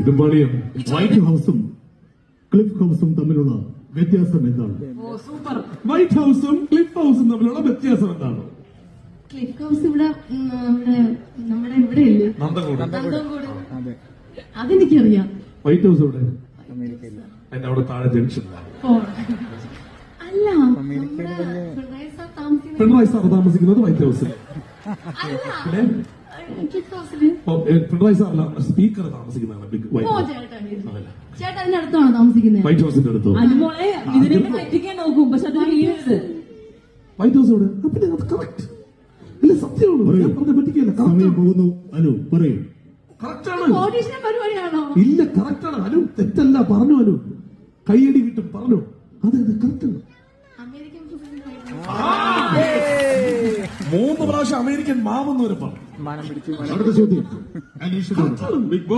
ഇതും പാടിയോ? White ഹൗസും cliff ഹൗസും തമ്മിലുള്ള വ്യത്യാസം എന്താണ്? സൂപ്പർ. വൈറ്റ് ഹൗസും ക്ലിഫ് ഹൗസും തമ്മിലുള്ള വ്യത്യാസം എന്താണ്? ക്ലിഫ് ഹൗസ് ഇവിടെ നമ്മുടെ ഇവിടെ ഇല്ലേ, നന്ദൻകൂട്. അതെനിക്കറിയാം. വൈറ്റ് ഹൗസ് ഇവിടെ എന്റെ അവിടെ താഴെ ജംഗ്ഷൻ. അല്ല, നമ്മുടെ പിണറായി സാർ താമസിക്കുന്നത് വൈറ്റ് ഹൗസിൽ. ക്ലിഫ് ഹൗസില്. പിണറായി സാറല്ല, സ്പീക്കർ താമസിക്കുന്നതാണ് വൈറ്റ് ഹൗസ്. ചേട്ടാ അതിന്റെ അടുത്താണോ താമസിക്കുന്നത്? വൈറ്റ് ഹൗസിന്റെ അടുത്തോ? അനുമോളെ ഇതിനെ പറ്റിക്കാൻ നോക്കും, പക്ഷെ അത് വീഴരുത്. വൈറ്റ് ഹൗസ് ഇവിടെ. പിന്നെ അത് കറക്റ്റ് അല്ല, സത്യമാണ്. ഞാൻ പറഞ്ഞ പറ്റിക്കല്ല. സമയം പോകുന്നു. അനു പറയൂ. കറക്റ്റാണ്. ഓഡീഷൻ പരിപാടിയാണോ? ഇല്ല, കറക്റ്റാണ്. അനു തെറ്റല്ല പറഞ്ഞു. അനു കയ്യടി കിട്ടും പറഞ്ഞു. അതെ അതെ, കറക്റ്റാണ്. അമേരിക്കൻ 3 പ്രാവശ്യം അമേരിക്കൻ മാമെന്ന് വരെ പറഞ്ഞു. അടുത്ത ചോദ്യം. അനീഷ്. Big boss